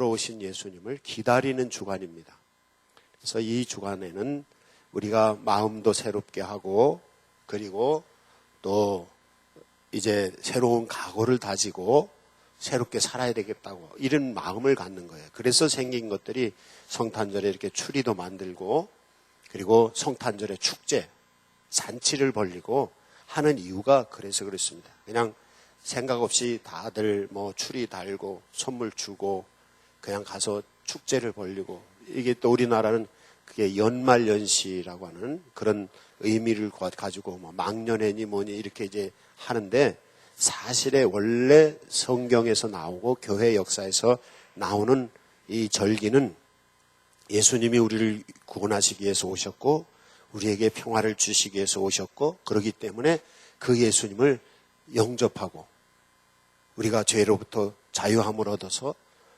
오신 예수님을 기다리는 주간입니다. 그래서 이 주간에는 우리가 마음도 새롭게 하고, 그리고 또 이제 새로운 각오를 다지고 새롭게 살아야 되겠다고 이런 마음을 갖는 거예요. 그래서 생긴 것들이 성탄절에 이렇게 추리도 만들고, 그리고 성탄절에 축제, 잔치를 벌리고 하는 이유가 그래서 그렇습니다. 그냥 생각 없이 다들 뭐 추리 달고 선물 주고 그냥 가서 축제를 벌리고, 이게 또 우리나라는 그게 연말연시라고 하는 그런 의미를 가지고 뭐 망년회니 뭐니 이렇게 이제 하는데, 사실에 원래 성경에서 나오고 교회 역사에서 나오는 이 절기는 예수님이 우리를 구원하시기 위해서 오셨고 우리에게 평화를 주시기 위해서 오셨고, 그렇기 때문에 그 예수님을 영접하고 우리가 죄로부터 자유함을 얻어서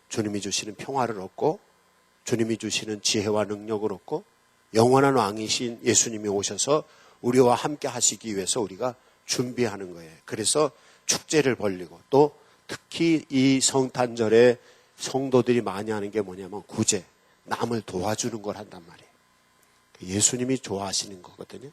주님이 주시는 평화를 얻고 주님이 주시는 지혜와 능력을 얻고 영원한 왕이신 예수님이 오셔서 우리와 함께 하시기 위해서 우리가 준비하는 거예요. 그래서 축제를 벌리고, 또 특히 이 성탄절에 성도들이 많이 하는 게 뭐냐면 구제, 남을 도와주는 걸 한단 말이에요. 예수님이 좋아하시는 거거든요.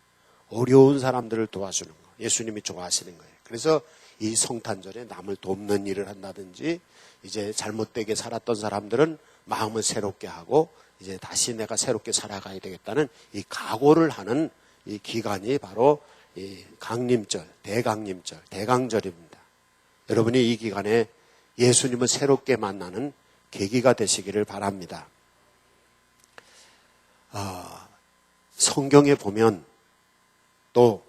어려운 사람들을 도와주는 거, 예수님이 좋아하시는 거예요. 그래서 이 성탄절에 남을 돕는 일을 한다든지, 이제 잘못되게 살았던 사람들은 마음을 새롭게 하고 이제 다시 내가 새롭게 살아가야 되겠다는 이 각오를 하는 이 기간이 바로 이 강림절, 대강림절, 대강절입니다. 여러분이 이 기간에 예수님을 새롭게 만나는 계기가 되시기를 바랍니다. 성경에 보면 또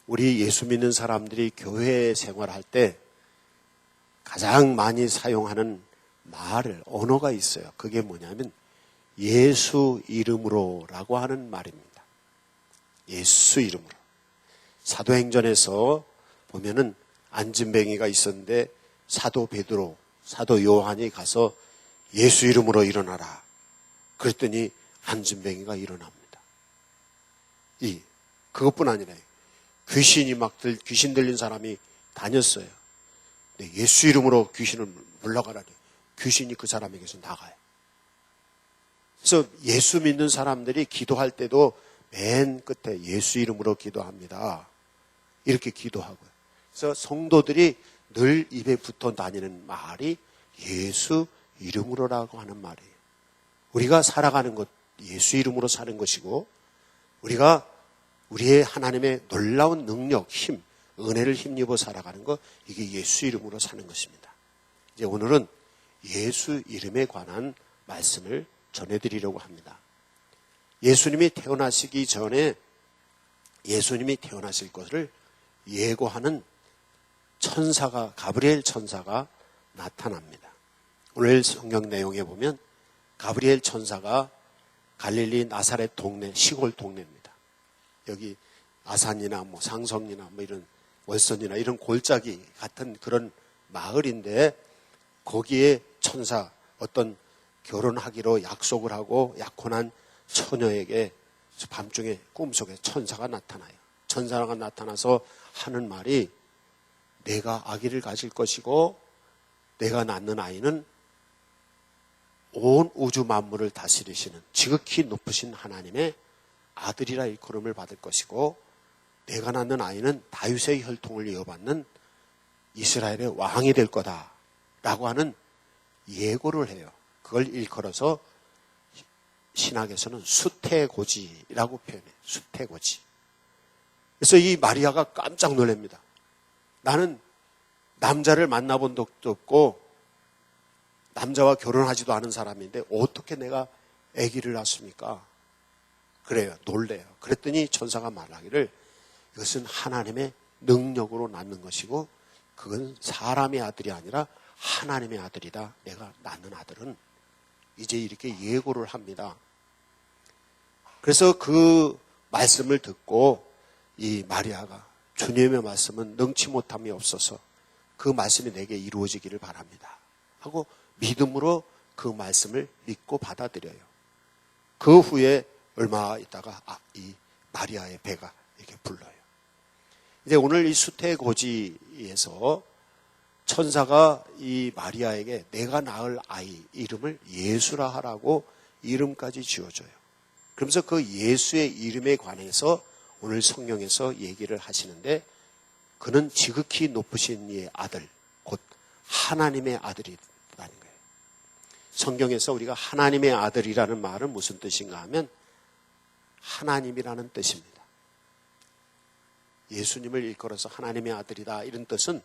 우리 예수 믿는 사람들이 교회 생활할 때 가장 많이 사용하는 언어가 있어요. 그게 뭐냐면 예수 이름으로라고 하는 말입니다. 예수 이름으로. 사도행전에서 보면은 안진뱅이가 있었는데 사도 베드로, 사도 요한이 가서 예수 이름으로 일어나라. 그랬더니 안진뱅이가 일어납니다. 그것뿐 아니라 귀신 들린 사람이 다녔어요. 근데 예수 이름으로 귀신을 물러가라니 귀신이 그 사람에게서 나가요. 그래서 예수 믿는 사람들이 기도할 때도 맨 끝에 예수 이름으로 기도합니다. 이렇게 기도하고요. 그래서 성도들이 늘 입에 붙어 다니는 말이 예수 이름으로라고 하는 말이에요. 우리가 살아가는 것, 예수 이름으로 사는 것이고, 우리가 우리의 하나님의 놀라운 능력, 힘, 은혜를 힘입어 살아가는 것, 이게 예수 이름으로 사는 것입니다. 이제 오늘은 예수 이름에 관한 말씀을 전해드리려고 합니다. 예수님이 태어나시기 전에 예수님이 태어나실 것을 예고하는 천사가, 가브리엘 천사가 나타납니다. 오늘 성경 내용에 보면 가브리엘 천사가 갈릴리 나사렛 동네, 시골 동네입니다. 여기 아산이나 뭐 상성이나 뭐 이런 월선이나 이런 골짜기 같은 그런 마을인데, 거기에 천사, 어떤 결혼하기로 약속을 하고 약혼한 처녀에게 밤중에 꿈속에 천사가 나타나요. 천사가 나타나서 하는 말이, 내가 아기를 가질 것이고 내가 낳는 아이는 온 우주 만물을 다스리시는 지극히 높으신 하나님의 아들이라 일컬음을 받을 것이고, 내가 낳는 아이는 다윗의 혈통을 이어받는 이스라엘의 왕이 될 거다 라고 하는 예고를 해요. 그걸 일컬어서 신학에서는 수태고지라고 표현해요. 수태고지. 그래서 이 마리아가 깜짝 놀랍니다. 나는 남자를 만나본 적도 없고 남자와 결혼하지도 않은 사람인데 어떻게 내가 아기를 낳습니까? 그래요. 놀래요. 그랬더니 천사가 말하기를, 이것은 하나님의 능력으로 낳는 것이고 그건 사람의 아들이 아니라 하나님의 아들이다. 내가 낳는 아들은. 이제 이렇게 예고를 합니다. 그래서 그 말씀을 듣고 이 마리아가, 주님의 말씀은 능치 못함이 없어서 그 말씀이 내게 이루어지기를 바랍니다 하고 믿음으로 그 말씀을 믿고 받아들여요. 그 후에 얼마 있다가 이 마리아의 배가 이렇게 불러요. 이제 오늘 이 수태고지에서 천사가 이 마리아에게 내가 낳을 아이 이름을 예수라 하라고 이름까지 지어줘요. 그러면서 그 예수의 이름에 관해서 오늘 성경에서 얘기를 하시는데 그는 지극히 높으신 이의 아들, 곧 하나님의 아들이라는 거예요. 성경에서 우리가 하나님의 아들이라는 말은 무슨 뜻인가 하면 하나님이라는 뜻입니다. 예수님을 일컬어서 하나님의 아들이다 이런 뜻은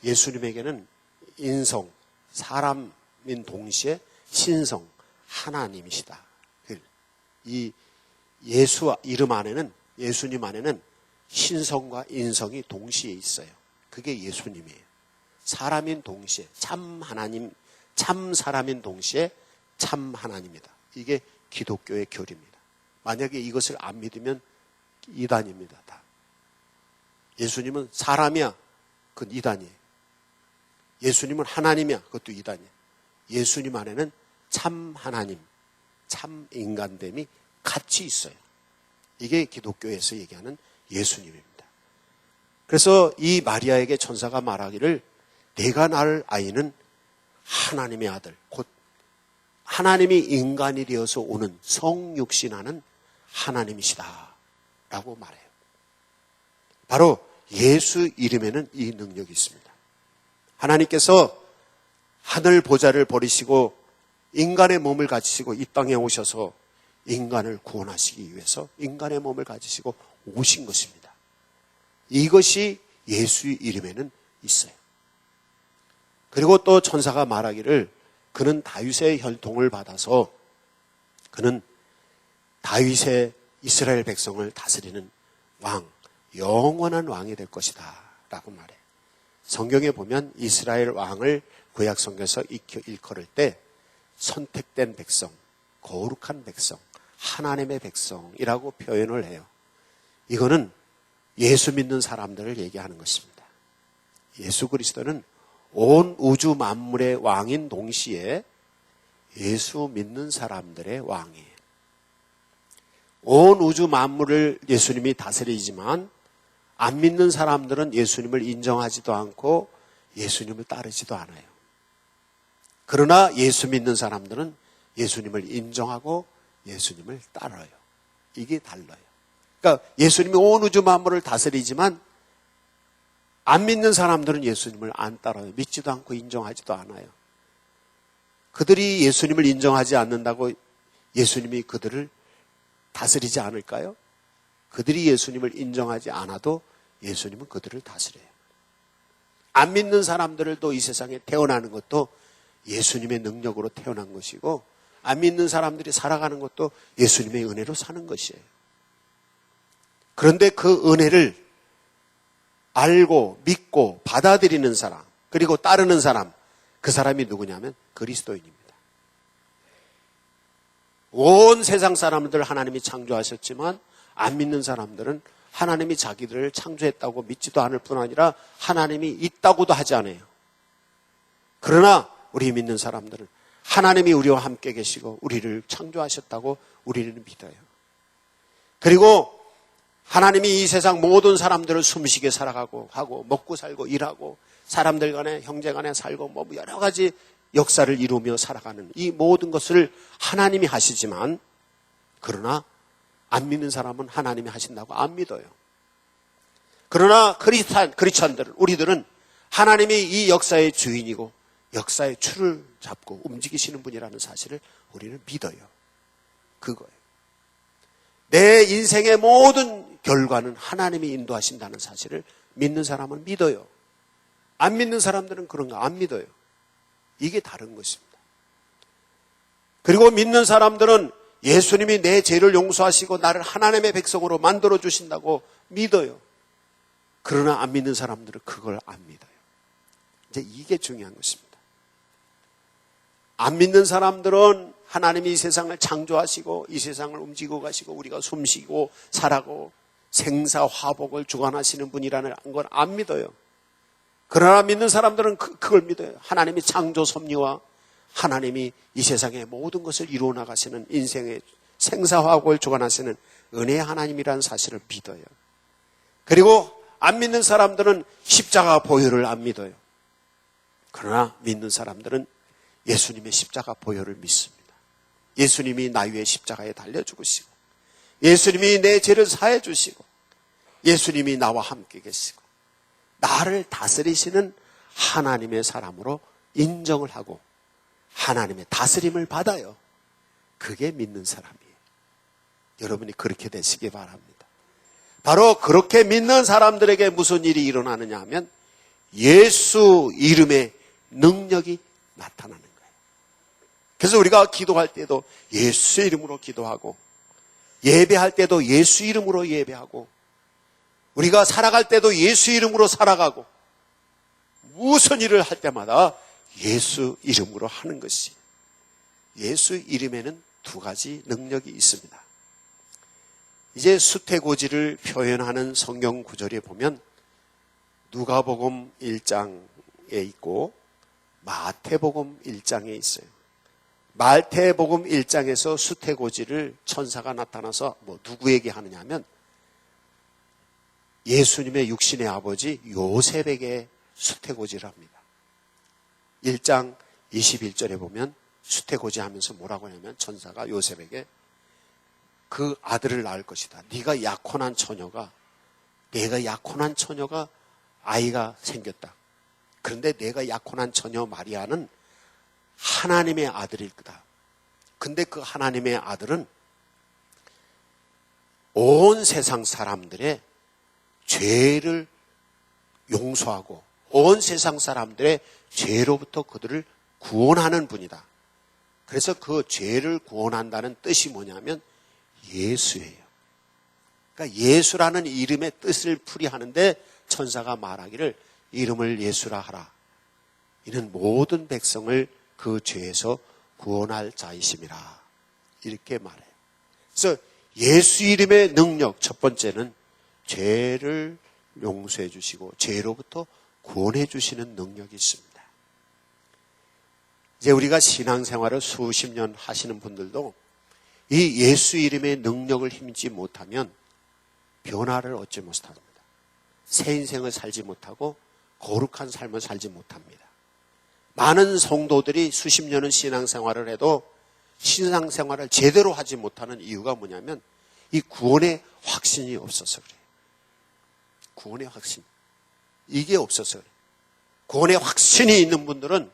예수님에게는 인성, 사람인 동시에 신성, 하나님이시다. 이 예수 이름 안에는, 예수님 안에는 신성과 인성이 동시에 있어요. 그게 예수님이에요. 사람인 동시에 참 하나님, 참 사람인 동시에 참 하나님이다. 이게 기독교의 교리입니다. 만약에 이것을 안 믿으면 이단입니다. 다. 예수님은 사람이야. 그건 이단이에요. 예수님은 하나님이야. 그것도 이단이에요. 예수님 안에는 참 하나님, 참 인간됨이 같이 있어요. 이게 기독교에서 얘기하는 예수님입니다. 그래서 이 마리아에게 천사가 말하기를 내가 낳을 아이는 하나님의 아들, 곧 하나님이 인간이 되어서 오는 성육신하는 하나님이시다 라고 말해요. 바로 예수 이름에는 이 능력이 있습니다. 하나님께서 하늘 보좌를 버리시고 인간의 몸을 가지시고 이 땅에 오셔서 인간을 구원하시기 위해서 인간의 몸을 가지시고 오신 것입니다. 이것이 예수의 이름에는 있어요. 그리고 또 천사가 말하기를 그는 다윗의 혈통을 받아서 그는 다윗의 이스라엘 백성을 다스리는 왕, 영원한 왕이 될 것이다 라고 말해요. 성경에 보면 이스라엘 왕을 구약 성경에서 일컬을 때 선택된 백성, 거룩한 백성, 하나님의 백성이라고 표현을 해요. 이거는 예수 믿는 사람들을 얘기하는 것입니다. 예수 그리스도는 온 우주 만물의 왕인 동시에 예수 믿는 사람들의 왕이에요. 온 우주 만물을 예수님이 다스리지만 안 믿는 사람들은 예수님을 인정하지도 않고 예수님을 따르지도 않아요. 그러나 예수 믿는 사람들은 예수님을 인정하고 예수님을 따라요. 이게 달라요. 그러니까 예수님이 온 우주 만물을 다스리지만 안 믿는 사람들은 예수님을 안 따라요. 믿지도 않고 인정하지도 않아요. 그들이 예수님을 인정하지 않는다고 예수님이 그들을 다스리지 않을까요? 그들이 예수님을 인정하지 않아도 예수님은 그들을 다스려요. 안 믿는 사람들도 이 세상에 태어나는 것도 예수님의 능력으로 태어난 것이고 안 믿는 사람들이 살아가는 것도 예수님의 은혜로 사는 것이에요. 그런데 그 은혜를 알고 믿고 받아들이는 사람 그리고 따르는 사람, 그 사람이 누구냐면 그리스도인입니다. 온 세상 사람들 하나님이 창조하셨지만 안 믿는 사람들은 하나님이 자기들을 창조했다고 믿지도 않을 뿐 아니라 하나님이 있다고도 하지 않아요. 그러나 우리 믿는 사람들은 하나님이 우리와 함께 계시고 우리를 창조하셨다고 우리는 믿어요. 그리고 하나님이 이 세상 모든 사람들을 숨쉬게 살아가고 하고 먹고 살고 일하고 사람들 간에 형제 간에 살고 뭐 여러 가지 역사를 이루며 살아가는 이 모든 것을 하나님이 하시지만 그러나 안 믿는 사람은 하나님이 하신다고 안 믿어요. 그러나 크리스찬들은 우리들은 하나님이 이 역사의 주인이고 역사의 추를 잡고 움직이시는 분이라는 사실을 우리는 믿어요. 그거예요. 내 인생의 모든 결과는 하나님이 인도하신다는 사실을 믿는 사람은 믿어요. 안 믿는 사람들은 그런 거 안 믿어요. 이게 다른 것입니다. 그리고 믿는 사람들은 예수님이 내 죄를 용서하시고 나를 하나님의 백성으로 만들어 주신다고 믿어요. 그러나 안 믿는 사람들은 그걸 안 믿어요. 이제 이게 중요한 것입니다. 안 믿는 사람들은 하나님이 이 세상을 창조하시고 이 세상을 움직이고 가시고 우리가 숨쉬고 살아고 생사화복을 주관하시는 분이라는 걸 안 믿어요. 그러나 믿는 사람들은 그걸 믿어요. 하나님이 창조 섭리와 하나님이 이 세상의 모든 것을 이루어 나가시는 인생의 생사화복을 주관하시는 은혜의 하나님이라는 사실을 믿어요. 그리고 안 믿는 사람들은 십자가 보혈을 안 믿어요. 그러나 믿는 사람들은 예수님의 십자가 보혈을 믿습니다. 예수님이 나 위에 십자가에 달려 죽으시고, 예수님이 내 죄를 사해 주시고, 예수님이 나와 함께 계시고, 나를 다스리시는 하나님의 사람으로 인정을 하고 하나님의 다스림을 받아요. 그게 믿는 사람이에요. 여러분이 그렇게 되시기 바랍니다. 바로 그렇게 믿는 사람들에게 무슨 일이 일어나느냐 하면 예수 이름의 능력이 나타나는 거예요. 그래서 우리가 기도할 때도 예수 이름으로 기도하고, 예배할 때도 예수 이름으로 예배하고, 우리가 살아갈 때도 예수 이름으로 살아가고, 무슨 일을 할 때마다 예수 이름으로 하는 것이, 예수 이름에는 두 가지 능력이 있습니다. 이제 수태고지를 표현하는 성경 구절에 보면 누가복음 1장에 있고 마태복음 1장에 있어요. 마태복음 1장에서 수태고지를 천사가 나타나서 누구에게 하느냐 하면 예수님의 육신의 아버지 요셉에게 수태고지를 합니다. 1장 21절에 보면 수태고지 하면서 뭐라고 하냐면 천사가 요셉에게 그 아들을 낳을 것이다. 내가 약혼한 처녀가 아이가 생겼다. 그런데 내가 약혼한 처녀 마리아는 하나님의 아들일 거다. 근데 그 하나님의 아들은 온 세상 사람들의 죄를 용서하고 온 세상 사람들의 죄로부터 그들을 구원하는 분이다. 그래서 그 죄를 구원한다는 뜻이 뭐냐면 예수예요. 그러니까 예수라는 이름의 뜻을 풀이하는데 천사가 말하기를 이름을 예수라 하라. 이는 모든 백성을 그 죄에서 구원할 자이심이라. 이렇게 말해요. 그래서 예수 이름의 능력, 첫 번째는 죄를 용서해 주시고 죄로부터 구원해 주시는 능력이 있습니다. 이제 우리가 신앙생활을 수십 년 하시는 분들도 이 예수 이름의 능력을 힘지 못하면 변화를 얻지 못합니다. 새 인생을 살지 못하고 거룩한 삶을 살지 못합니다. 많은 성도들이 수십 년은 신앙생활을 해도 신앙생활을 제대로 하지 못하는 이유가 뭐냐면 이 구원의 확신이 없어서 그래요. 구원의 확신. 이게 없어서 그래요. 구원의 확신이 있는 분들은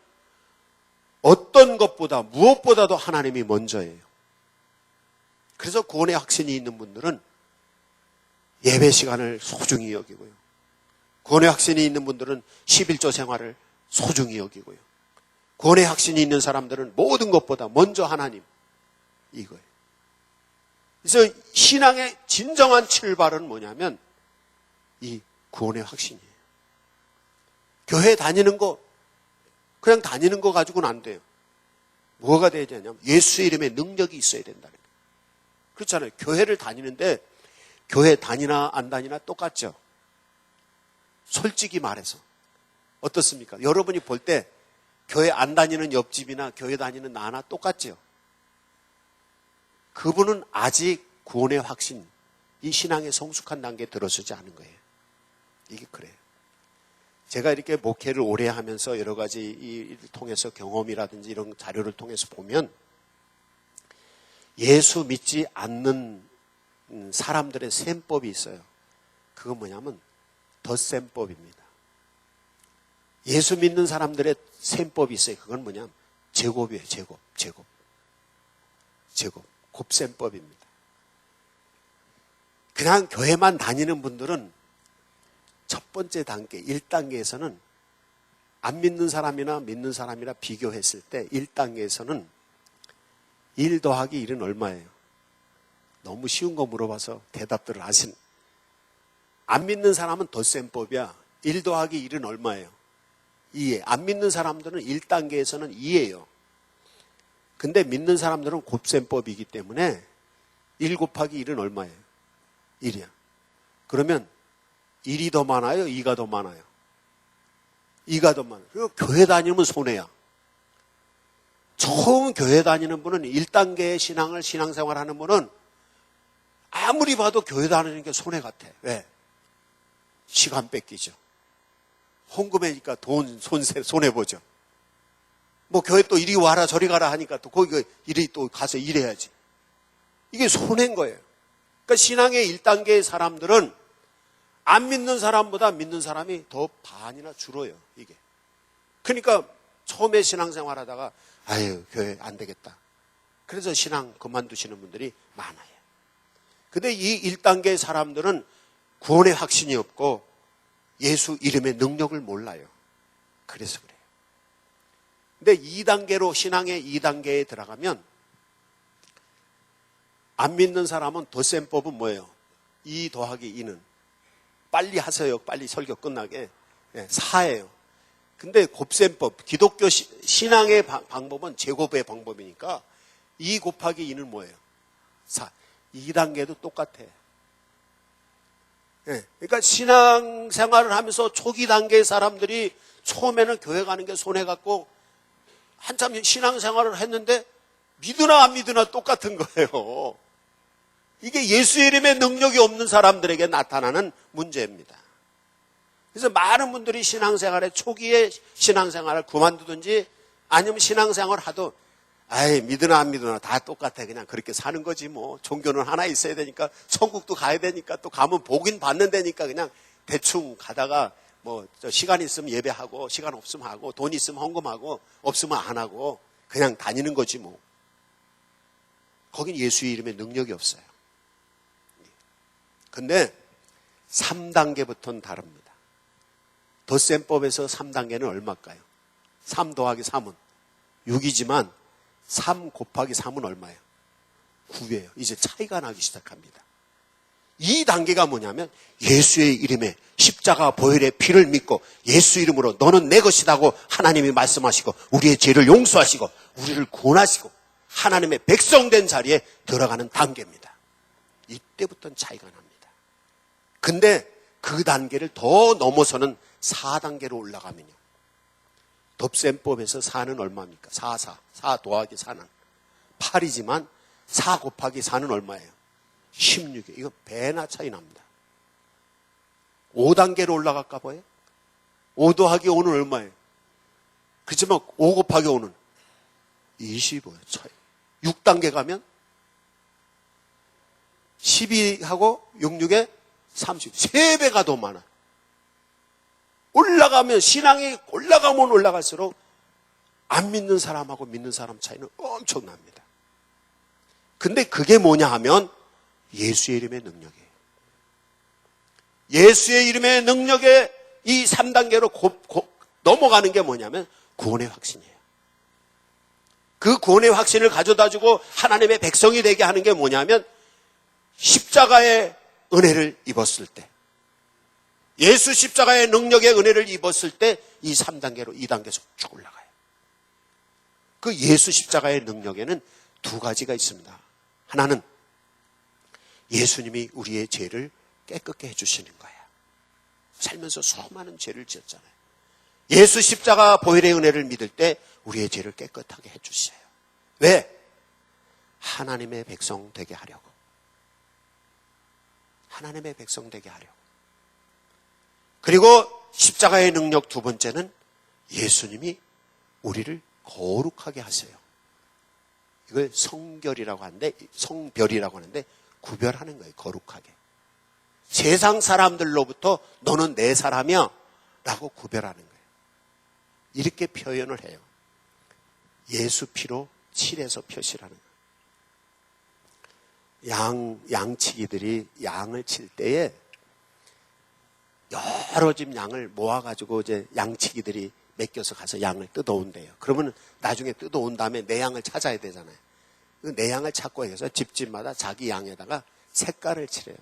어떤 것보다 무엇보다도 하나님이 먼저예요. 그래서 구원의 확신이 있는 분들은 예배 시간을 소중히 여기고요. 구원의 확신이 있는 분들은 11조 생활을 소중히 여기고요. 구원의 확신이 있는 사람들은 모든 것보다 먼저 하나님, 이거예요. 그래서 신앙의 진정한 출발은 뭐냐면 이 구원의 확신이에요. 교회 다니는 거 그냥 다니는 거 가지고는 안 돼요. 뭐가 돼야 되냐면 예수 이름의 능력이 있어야 된다는 거예요. 그렇잖아요. 교회를 다니는데 교회 다니나 안 다니나 똑같죠. 솔직히 말해서 어떻습니까? 여러분이 볼 때 교회 안 다니는 옆집이나 교회 다니는 나나 똑같죠. 그분은 아직 구원의 확신, 이 신앙의 성숙한 단계에 들어서지 않은 거예요. 이게 그래요. 제가 이렇게 목회를 오래 하면서 여러 가지 일을 통해서 경험이라든지 이런 자료를 통해서 보면 예수 믿지 않는 사람들의 셈법이 있어요. 그건 뭐냐면 덧셈법입니다. 예수 믿는 사람들의 셈법이 있어요. 그건 뭐냐면 제곱이에요. 제곱. 곱셈법입니다. 그냥 교회만 다니는 분들은 첫 번째 단계, 1단계에서는 안 믿는 사람이나 믿는 사람이나 비교했을 때 1단계에서는 1 더하기 1은 얼마예요? 너무 쉬운 거 물어봐서 대답들을 하시는. 안 믿는 사람은 덧셈법이야. 1 더하기 1은 얼마예요? 2에. 안 믿는 사람들은 1단계에서는 2예요. 근데 믿는 사람들은 곱셈법이기 때문에 1 곱하기 1은 얼마예요? 1이야. 그러면 1이 더 많아요? 2가 더 많아요? 2가 더 많아요. 그리고 교회 다니면 손해야. 처음 교회 다니는 분은 1단계의 신앙생활 하는 분은 아무리 봐도 교회 다니는 게 손해 같아. 왜? 시간 뺏기죠. 헌금하니까 돈 손해보죠. 뭐 교회 또 이리 와라 저리 가라 하니까 또 거기 이리 또 가서 일해야지. 이게 손해인 거예요. 그러니까 신앙의 1단계의 사람들은 안 믿는 사람보다 믿는 사람이 더 반이나 줄어요, 이게. 그러니까 처음에 신앙생활 하다가 아유 교회 안 되겠다. 그래서 신앙 그만두시는 분들이 많아요. 근데 이 1단계의 사람들은 구원의 확신이 없고 예수 이름의 능력을 몰라요. 그래서 그래요. 근데 2단계로 신앙의 2단계에 들어가면 안 믿는 사람은 덧셈법은 뭐예요? 2 더하기 2는 빨리 하세요. 빨리 설교 끝나게. 4예요. 근데 곱셈법, 기독교 신앙의 방법은 제곱의 방법이니까 2 곱하기 2는 뭐예요? 4. 2단계도 똑같아. 그러니까 신앙생활을 하면서 초기 단계의 사람들이 처음에는 교회 가는 게 손해갖고 한참 신앙생활을 했는데 믿으나 안 믿으나 똑같은 거예요. 이게 예수 이름의 능력이 없는 사람들에게 나타나는 문제입니다. 그래서 많은 분들이 신앙생활의 초기에 신앙생활을 그만두든지 아니면 신앙생활을 하도 아이 믿으나 안 믿으나 다 똑같아 그냥 그렇게 사는 거지 뭐 종교는 하나 있어야 되니까 천국도 가야 되니까 또 가면 복인 받는 데니까 그냥 대충 가다가 뭐 시간 있으면 예배하고 시간 없으면 하고 돈 있으면 헌금하고 없으면 안 하고 그냥 다니는 거지 뭐. 거긴 예수의 이름에 능력이 없어요. 근데 3단계부터는 다릅니다. 덧셈법에서 3단계는 얼마일까요? 3 더하기 3은 6이지만 3 곱하기 3은 얼마예요? 9예요. 이제 차이가 나기 시작합니다. 이 단계가 뭐냐면 예수의 이름에 십자가 보혈의 피를 믿고 예수 이름으로 너는 내 것이라고 하나님이 말씀하시고 우리의 죄를 용서하시고 우리를 구원하시고 하나님의 백성된 자리에 들어가는 단계입니다. 이때부터는 차이가 납니다. 근데 그 단계를 더 넘어서는 4단계로 올라가면요. 덧셈법에서 4는 얼마입니까? 4 더하기 4는 8이지만 4 곱하기 4는 얼마예요? 16이에요. 이거 배나 차이 납니다. 5단계로 올라갈까 봐요. 5 더하기 5는 얼마예요? 그렇지만 5 곱하기 5는 25예요. 차이. 6단계 가면 12하고 66에 30. 3배가 더 많아. 올라가면 신앙이 올라가면 올라갈수록 안 믿는 사람하고 믿는 사람 차이는 엄청납니다. 근데 그게 뭐냐 하면 예수의 이름의 능력이에요. 예수의 이름의 능력에 이 3단계로 넘어가는 게 뭐냐면 구원의 확신이에요. 그 구원의 확신을 가져다주고 하나님의 백성이 되게 하는 게 뭐냐면 십자가의 은혜를 입었을 때 예수 십자가의 능력의 은혜를 입었을 때 이 3단계로 2단계에서 쭉 올라가요. 그 예수 십자가의 능력에는 두 가지가 있습니다. 하나는 예수님이 우리의 죄를 깨끗게 해주시는 거예요. 살면서 수많은 죄를 지었잖아요. 예수 십자가 보혈의 은혜를 믿을 때 우리의 죄를 깨끗하게 해주셔요. 왜? 하나님의 백성 되게 하려고. 하나님의 백성 되게 하려고. 그리고 십자가의 능력 두 번째는 예수님이 우리를 거룩하게 하세요. 이걸 성결이라고 하는데, 성별이라고 하는데 구별하는 거예요. 거룩하게. 세상 사람들로부터 너는 내 사람이야 라고 구별하는 거예요. 이렇게 표현을 해요. 예수 피로 칠해서 표시라는 거예요. 양치기들이 양을 칠 때에 여러 집 양을 모아가지고 이제 양치기들이 맡겨서 가서 양을 뜯어온대요. 그러면 나중에 뜯어온 다음에 내 양을 찾아야 되잖아요. 내 양을 찾고 해서 집집마다 자기 양에다가 색깔을 칠해요.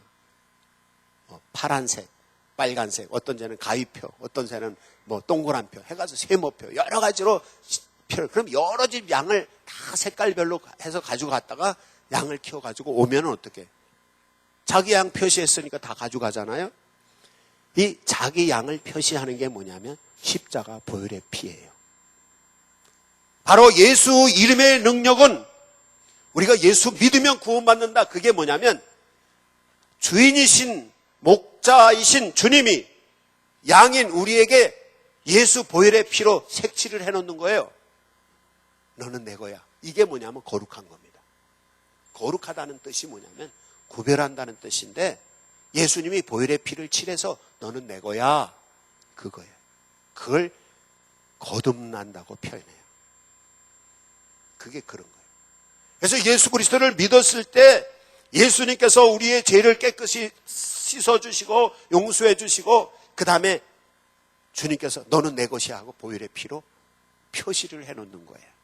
파란색, 빨간색, 어떤 새는 가위표, 어떤 새는 뭐 동그란 표, 해가지고 세모표, 여러 가지로 표. 그럼 여러 집 양을 다 색깔별로 해서 가지고 갔다가 양을 키워가지고 오면은 어떻게? 자기 양 표시했으니까 다 가져가잖아요. 이 자기 양을 표시하는 게 뭐냐면 십자가 보혈의 피예요. 바로 예수 이름의 능력은 우리가 예수 믿으면 구원받는다. 그게 뭐냐면 주인이신 목자이신 주님이 양인 우리에게 예수 보혈의 피로 색칠을 해놓는 거예요. 너는 내 거야. 이게 뭐냐면 거룩한 겁니다. 거룩하다는 뜻이 뭐냐면 구별한다는 뜻인데, 예수님이 보혈의 피를 칠해서 너는 내 거야, 그거예요. 그걸 거듭난다고 표현해요. 그게 그런 거예요. 그래서 예수 그리스도를 믿었을 때 예수님께서 우리의 죄를 깨끗이 씻어주시고 용서해 주시고, 그 다음에 주님께서 너는 내 것이야 하고 보혈의 피로 표시를 해놓는 거예요.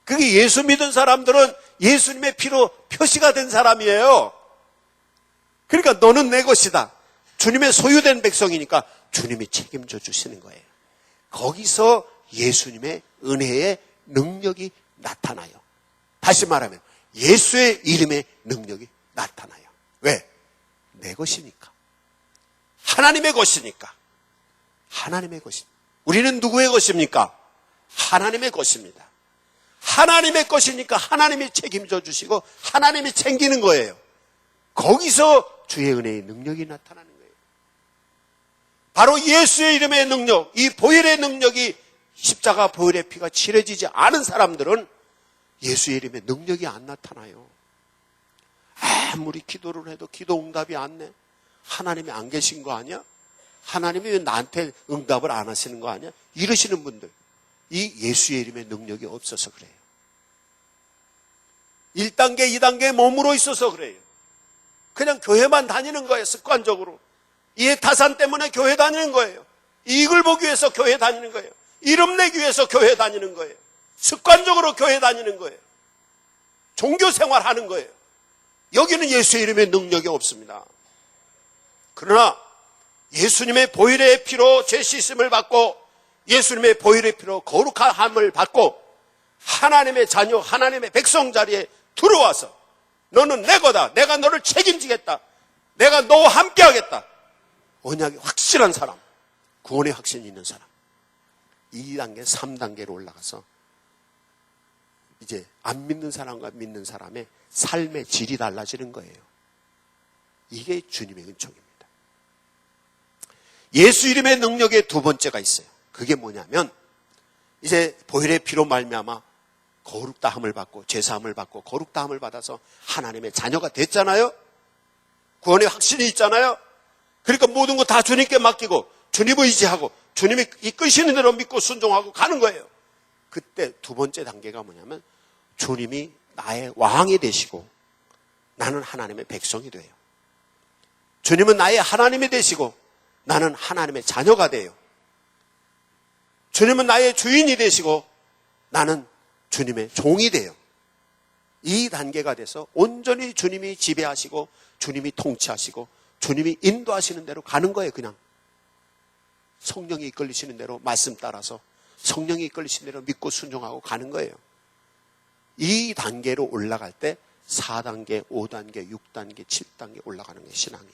그게 예수 믿은 사람들은 예수님의 피로 표시가 된 사람이에요. 그러니까 너는 내 것이다. 주님의 소유된 백성이니까 주님이 책임져 주시는 거예요. 거기서 예수님의 은혜의 능력이 나타나요. 다시 말하면 예수의 이름의 능력이 나타나요. 왜? 내 것이니까. 하나님의 것이니까. 하나님의 것입니다. 우리는 누구의 것입니까? 하나님의 것입니다. 하나님의 것이니까 하나님이 책임져 주시고 하나님이 챙기는 거예요. 거기서 주의 은혜의 능력이 나타나는 거예요. 바로 예수의 이름의 능력, 이 보혈의 능력이, 십자가 보혈의 피가 칠해지지 않은 사람들은 예수의 이름의 능력이 안 나타나요. 아무리 기도를 해도 기도 응답이 안 돼. 하나님이 안 계신 거 아니야? 하나님이 왜 나한테 응답을 안 하시는 거 아니야? 이러시는 분들, 이 예수의 이름의 능력이 없어서 그래요. 1단계, 2단계 몸으로 있어서 그래요. 그냥 교회만 다니는 거예요, 습관적으로. 이 타산 때문에 교회 다니는 거예요. 이익을 보기 위해서 교회 다니는 거예요. 이름 내기 위해서 교회 다니는 거예요. 습관적으로 교회 다니는 거예요. 종교 생활하는 거예요. 여기는 예수의 이름의 능력이 없습니다. 그러나 예수님의 보혈의 피로 죄 씻음을 받고 예수님의 보혈의 피로 거룩함을 받고 하나님의 자녀, 하나님의 백성 자리에 들어와서 너는 내 거다. 내가 너를 책임지겠다. 내가 너와 함께 하겠다. 언약이 확실한 사람, 구원의 확신이 있는 사람, 2단계, 3단계로 올라가서 이제 안 믿는 사람과 믿는 사람의 삶의 질이 달라지는 거예요. 이게 주님의 은총입니다. 예수 이름의 능력의 두 번째가 있어요. 그게 뭐냐면 이제 보혈의 피로 말미암아 거룩다함을 받고 제사함을 받고 거룩다함을 받아서 하나님의 자녀가 됐잖아요. 구원의 확신이 있잖아요. 그러니까 모든 거 다 주님께 맡기고 주님 의지하고 주님이 이끄시는 대로 믿고 순종하고 가는 거예요. 그때 두 번째 단계가 뭐냐면 주님이 나의 왕이 되시고 나는 하나님의 백성이 돼요. 주님은 나의 하나님이 되시고 나는 하나님의 자녀가 돼요. 주님은 나의 주인이 되시고 나는 주님의 종이 돼요. 이 단계가 돼서 온전히 주님이 지배하시고 주님이 통치하시고 주님이 인도하시는 대로 가는 거예요. 그냥 성령이 이끌리시는 대로 말씀 따라서 성령이 이끌리시는 대로 믿고 순종하고 가는 거예요. 이 단계로 올라갈 때 4단계, 5단계, 6단계, 7단계 올라가는 게 신앙이에요.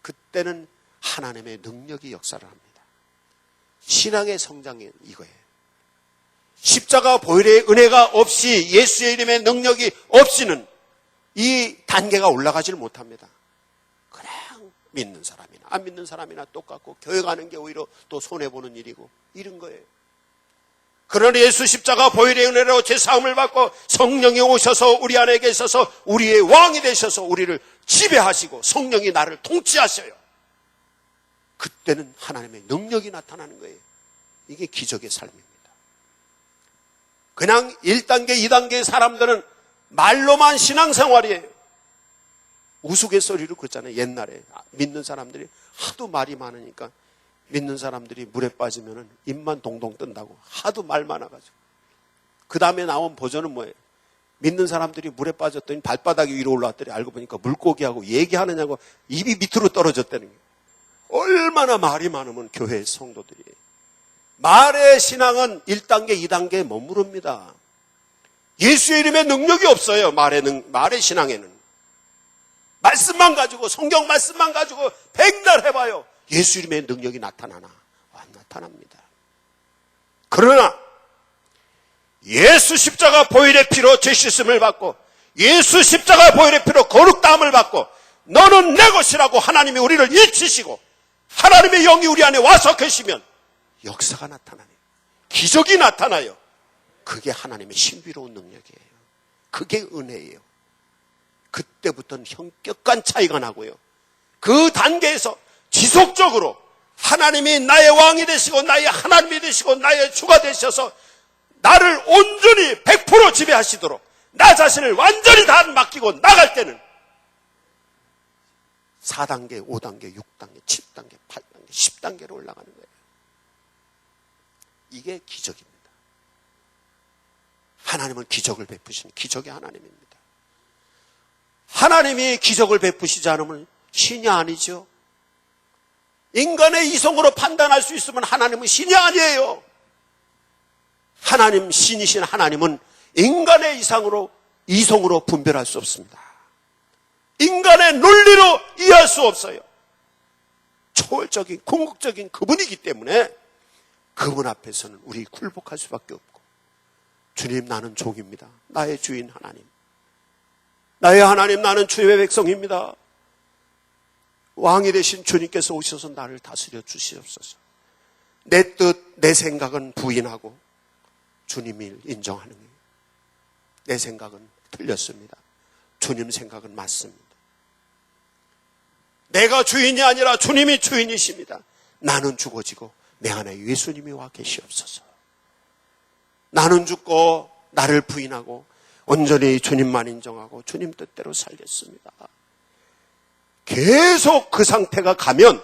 그때는 하나님의 능력이 역사를 합니다. 신앙의 성장이 이거예요. 십자가 보혈의 은혜가 없이 예수의 이름의 능력이 없이는 이 단계가 올라가지를 못합니다. 그냥 믿는 사람이나 안 믿는 사람이나 똑같고 교회 가는 게 오히려 또 손해보는 일이고 이런 거예요. 그러나 예수 십자가 보혈의 은혜로 제사함을 받고 성령이 오셔서 우리 안에 계셔서 우리의 왕이 되셔서 우리를 지배하시고 성령이 나를 통치하셔요. 그때는 하나님의 능력이 나타나는 거예요. 이게 기적의 삶입니다. 그냥 1단계, 2단계의 사람들은 말로만 신앙생활이에요. 우스갯소리로 그랬잖아요. 옛날에 믿는 사람들이 하도 말이 많으니까 믿는 사람들이 물에 빠지면 입만 동동 뜬다고 하도 말 많아가지고. 그 다음에 나온 버전은 뭐예요? 믿는 사람들이 물에 빠졌더니 발바닥이 위로 올라왔더니 알고 보니까 물고기하고 얘기하느냐고 입이 밑으로 떨어졌다는 거예요. 얼마나 말이 많으면 교회의 성도들이. 말의 신앙은 1단계, 2단계에 머무릅니다. 예수의 이름의 능력이 없어요. 말의 신앙에는. 말씀만 가지고 성경 말씀만 가지고 백날 해봐요. 예수 이름의 능력이 나타나나? 안 나타납니다. 그러나 예수 십자가 보혈의 피로 죄 씻음을 받고 예수 십자가 보혈의 피로 거룩다함을 받고 너는 내 것이라고 하나님이 우리를 잊히시고 하나님의 영이 우리 안에 와서 계시면 역사가 나타나요. 기적이 나타나요. 그게 하나님의 신비로운 능력이에요. 그게 은혜예요. 그때부터는 현격한 차이가 나고요. 그 단계에서 지속적으로 하나님이 나의 왕이 되시고 나의 하나님이 되시고 나의 주가 되셔서 나를 온전히 100% 지배하시도록 나 자신을 완전히 다 맡기고 나갈 때는 4단계, 5단계, 6단계, 7단계, 8단계, 10단계로 올라가는 거예요. 이게 기적입니다. 하나님은 기적을 베푸시는 기적의 하나님입니다. 하나님이 기적을 베푸시지 않으면 신이 아니죠. 인간의 이성으로 판단할 수 있으면 하나님은 신이 아니에요. 하나님, 신이신 하나님은 인간의 이성으로 분별할 수 없습니다. 인간의 논리로 이해할 수 없어요. 초월적인, 궁극적인 그분이기 때문에 그분 앞에서는 우리 굴복할 수밖에 없고, 주님, 나는 종입니다. 나의 주인 하나님. 나의 하나님, 나는 주님의 백성입니다. 왕이 되신 주님께서 오셔서 나를 다스려 주시옵소서. 내 뜻, 내 생각은 부인하고 주님을 인정하는 거예요. 내 생각은 틀렸습니다. 주님 생각은 맞습니다. 내가 주인이 아니라 주님이 주인이십니다. 나는 죽어지고 내 안에 예수님이 와 계시옵소서. 나는 죽고 나를 부인하고 온전히 주님만 인정하고 주님 뜻대로 살겠습니다. 계속 그 상태가 가면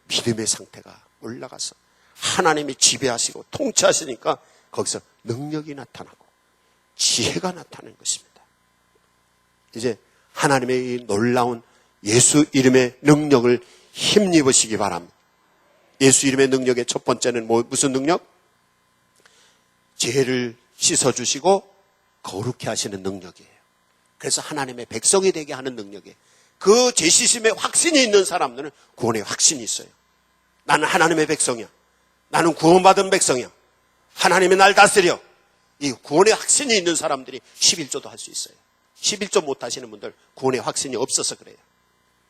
믿음의 상태가 올라가서 하나님이 지배하시고 통치하시니까 거기서 능력이 나타나고 지혜가 나타나는 것입니다. 이제 하나님의 이 놀라운 예수 이름의 능력을 힘입으시기 바랍니다. 예수 이름의 능력의 첫 번째는 무슨 능력? 죄를 씻어주시고 거룩해 하시는 능력이에요. 그래서 하나님의 백성이 되게 하는 능력이에요. 그 죄시심에 확신이 있는 사람들은 구원의 확신이 있어요. 나는 하나님의 백성이야. 나는 구원받은 백성이야. 하나님이 날 다스려. 이 구원의 확신이 있는 사람들이 11조도 할 수 있어요. 11조 못 하시는 분들 구원의 확신이 없어서 그래요.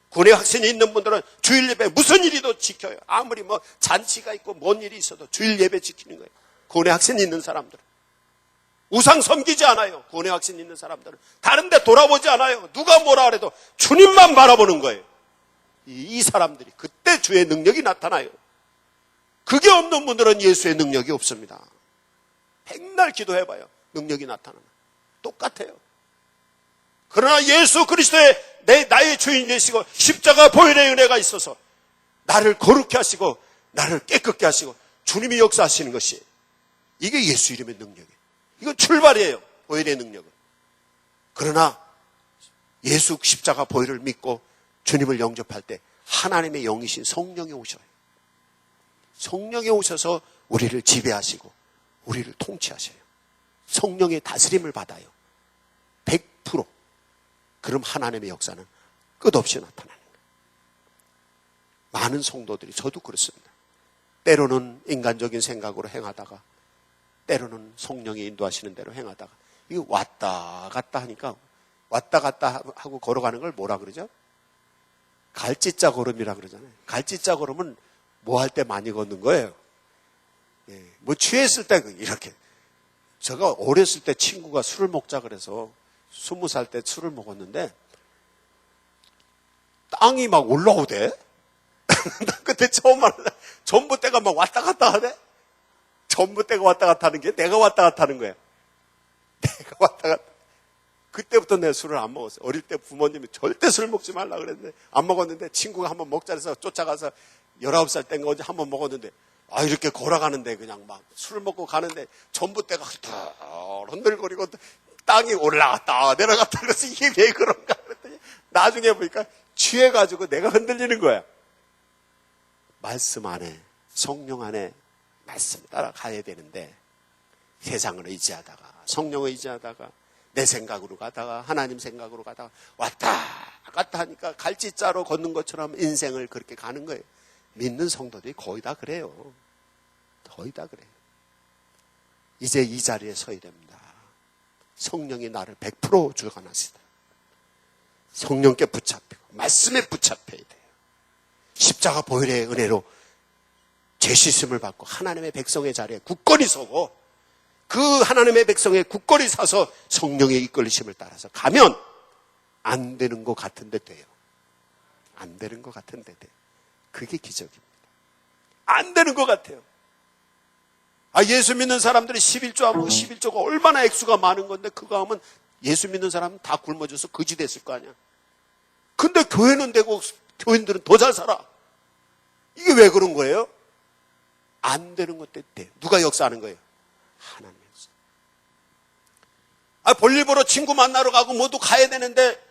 구원의 확신이 있는 분들은 주일 예배 무슨 일이도 지켜요. 아무리 뭐 잔치가 있고 뭔 일이 있어도 주일 예배 지키는 거예요. 구원의 확신이 있는 사람들은. 우상 섬기지 않아요. 구원의 확신이 있는 사람들은. 다른 데 돌아보지 않아요. 누가 뭐라 그래도 주님만 바라보는 거예요. 이 사람들이 그때 주의 능력이 나타나요. 그게 없는 분들은 예수의 능력이 없습니다. 백날 기도해봐요. 능력이 나타나요. 똑같아요. 그러나 예수 그리스도의 나의 주인 되시고 십자가 보혈의 은혜가 있어서 나를 거룩히 하시고 나를 깨끗게 하시고 주님이 역사하시는 것이 이게 예수 이름의 능력이에요. 이건 출발이에요. 보혈의 능력은. 그러나 예수 십자가 보혈을 믿고 주님을 영접할 때 하나님의 영이신 성령이 오셔요. 성령이 오셔서 우리를 지배하시고 우리를 통치하셔요. 성령의 다스림을 받아요. 100%. 그럼 하나님의 역사는 끝없이 나타나는 거예요. 많은 성도들이, 저도 그렇습니다. 때로는 인간적인 생각으로 행하다가 때로는 성령이 인도하시는 대로 행하다가 이거 왔다 갔다 하니까 왔다 갔다 하고 걸어가는 걸 뭐라 그러죠? 갈짓자 걸음이라 그러잖아요. 갈짓자 걸음은 뭐 할 때 많이 걷는 거예요. 예, 뭐 취했을 때 이렇게. 제가 어렸을 때 친구가 술을 먹자 그래서 20살 때 술을 먹었는데 땅이 막 올라오대. 나 그때 처음 알았는데 전봇대가 막 왔다 갔다 하네. 전봇대가 왔다 갔다 하는 게 내가 왔다 갔다 하는 거야. 내가 왔다 갔다. 그때부터 내가 술을 안 먹었어요. 어릴 때 부모님이 절대 술 먹지 말라 그랬는데 안 먹었는데 친구가 한번 먹자 해서 쫓아가서 19살 때인가 어제 한번 먹었는데 이렇게 걸어가는데 그냥 막 술 먹고 가는데 전봇대가 흔들거리고 땅이 올라갔다 내려갔다 그래서 이게 왜 그런가 그랬더니 나중에 보니까 취해가지고 내가 흔들리는 거야. 말씀 안에 성령 안에 말씀 따라 가야 되는데 세상을 의지하다가 성령을 의지하다가 내 생각으로 가다가 하나님 생각으로 가다가 왔다 갔다 하니까 갈짓자로 걷는 것처럼 인생을 그렇게 가는 거예요. 믿는 성도들이 거의 다 그래요. 거의 다 그래요. 이제 이 자리에 서야 됩니다. 성령이 나를 100% 주관하시다. 성령께 붙잡히고 말씀에 붙잡혀야 돼요. 십자가 보혈의 은혜로 죄 씻음을 받고 하나님의 백성의 자리에 굳건히 서고 그 하나님의 백성의 굳건히 서서 성령의 이끌리심을 따라서 가면 안 되는 것 같은데 돼요. 안 되는 것 같은데 돼요. 그게 기적입니다. 안 되는 것 같아요. 예수 믿는 사람들이 11조하면 11조가 얼마나 액수가 많은 건데 그거 하면 예수 믿는 사람은 다 굶어져서 거지 됐을 거 아니야. 근데 교회는 되고 교인들은 더 잘 살아. 이게 왜 그런 거예요? 안 되는 것 때문에. 누가 역사하는 거예요? 하나님 역사. 볼일 보러 친구 만나러 가고 모두 가야 되는데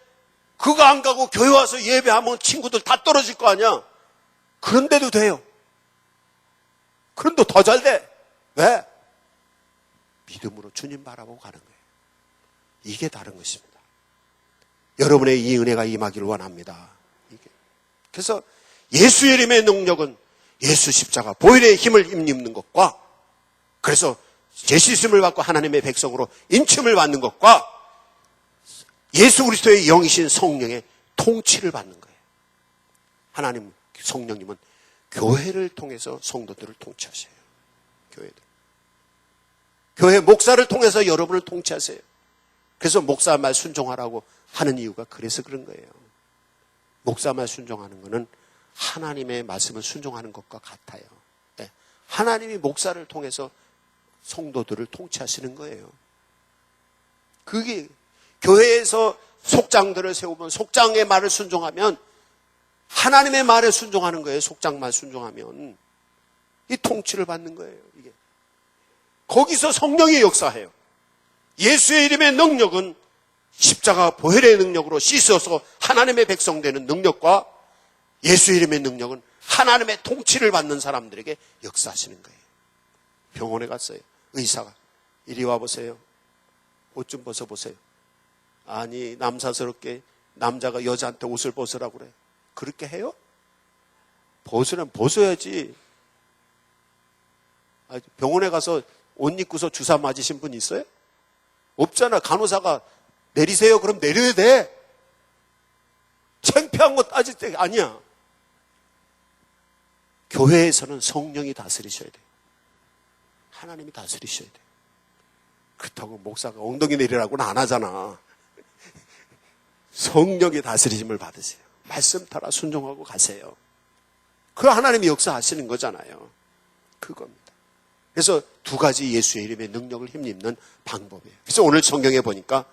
그거 안 가고 교회 와서 예배하면 친구들 다 떨어질 거 아니야. 그런데도 돼요. 그런데 더 잘 돼. 왜? 믿음으로 주님 바라보고 가는 거예요. 이게 다른 것입니다. 여러분의 이 은혜가 임하기를 원합니다. 그래서 예수의 이름의 능력은 예수 십자가 보혈의 힘을 힘입는 것과 그래서 죄 씻음을 받고 하나님의 백성으로 인침을 받는 것과 예수 그리스도의 영이신 성령의 통치를 받는 거예요. 하나님 성령님은 교회를 통해서 성도들을 통치하세요. 교회 목사를 통해서 여러분을 통치하세요. 그래서 목사 말 순종하라고 하는 이유가 그래서 그런 거예요. 목사 말 순종하는 것은 하나님의 말씀을 순종하는 것과 같아요. 네. 하나님이 목사를 통해서 성도들을 통치하시는 거예요. 그게 교회에서 속장들을 세우면 속장의 말을 순종하면 하나님의 말에 순종하는 거예요. 속장 말 순종하면 이 통치를 받는 거예요. 이게 거기서 성령이 역사해요. 예수의 이름의 능력은 십자가 보혈의 능력으로 씻어서 하나님의 백성 되는 능력과 예수의 이름의 능력은 하나님의 통치를 받는 사람들에게 역사하시는 거예요. 병원에 갔어요. 의사가 이리 와보세요. 옷 좀 벗어보세요. 아니 남사스럽게 남자가 여자한테 옷을 벗으라고 그래. 그렇게 해요? 벗으면 벗어야지. 병원에 가서 옷 입고서 주사 맞으신 분 있어요? 없잖아. 간호사가 내리세요. 그럼 내려야 돼. 창피한 거 따질 때 아니야. 교회에서는 성령이 다스리셔야 돼요. 하나님이 다스리셔야 돼요. 그렇다고 목사가 엉덩이 내리라고는 안 하잖아. 성령의 다스리심을 받으세요. 말씀 따라 순종하고 가세요. 그 하나님이 역사하시는 거잖아요. 그겁니다. 그래서 두 가지 예수의 이름의 능력을 힘입는 방법이에요. 그래서 오늘 성경에 보니까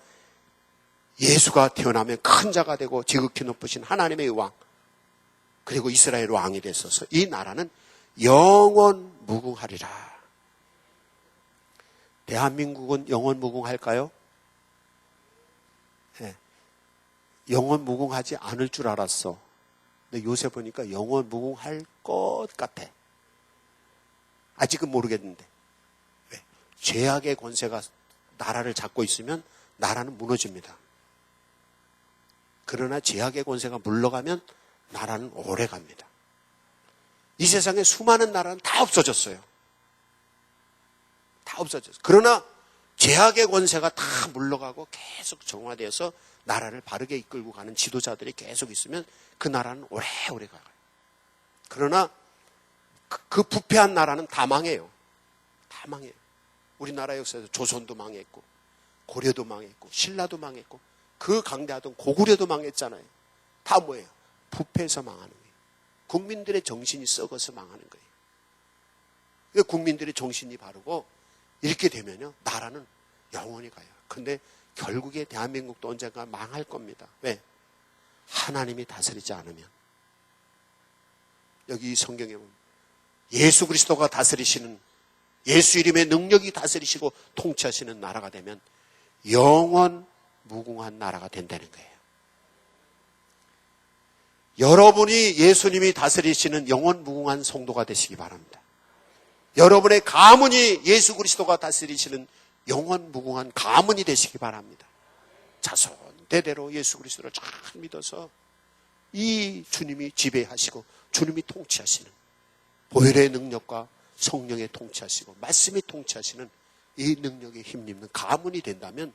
예수가 태어나면 큰 자가 되고 지극히 높으신 하나님의 왕 그리고 이스라엘 왕이 됐어서 이 나라는 영원 무궁하리라. 대한민국은 영원 무궁할까요? 네. 영원 무궁하지 않을 줄 알았어. 근데 요새 보니까 영원 무궁할 것 같아. 아직은 모르겠는데. 왜? 죄악의 권세가 나라를 잡고 있으면 나라는 무너집니다. 그러나 죄악의 권세가 물러가면 나라는 오래 갑니다. 이 세상에 수많은 나라는 다 없어졌어요. 다 없어졌어요. 그러나 죄악의 권세가 다 물러가고 계속 정화되어서 나라를 바르게 이끌고 가는 지도자들이 계속 있으면 그 나라는 오래오래 가요. 그러나 그 부패한 나라는 다 망해요. 다 망해요. 우리나라 역사에서 조선도 망했고 고려도 망했고 신라도 망했고 그 강대하던 고구려도 망했잖아요. 다 뭐예요? 부패해서 망하는 거예요. 국민들의 정신이 썩어서 망하는 거예요. 국민들의 정신이 바르고 이렇게 되면요 나라는 영원히 가요. 근데 결국에 대한민국도 언젠가 망할 겁니다. 왜? 하나님이 다스리지 않으면. 여기 이 성경에 보면 예수 그리스도가 다스리시는 예수 이름의 능력이 다스리시고 통치하시는 나라가 되면 영원 무궁한 나라가 된다는 거예요. 여러분이 예수님이 다스리시는 영원 무궁한 성도가 되시기 바랍니다. 여러분의 가문이 예수 그리스도가 다스리시는 영원 무궁한 가문이 되시기 바랍니다. 자손 대대로 예수 그리스도를 잘 믿어서 이 주님이 지배하시고 주님이 통치하시는 보혈의 능력과 성령의 통치하시고 말씀이 통치하시는 이 능력에 힘입는 가문이 된다면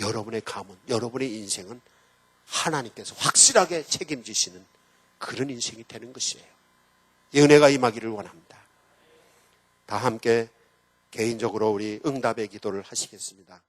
여러분의 가문, 여러분의 인생은 하나님께서 확실하게 책임지시는 그런 인생이 되는 것이에요. 이 은혜가 임하기를 원합니다. 다 함께 개인적으로 우리 응답의 기도를 하시겠습니다.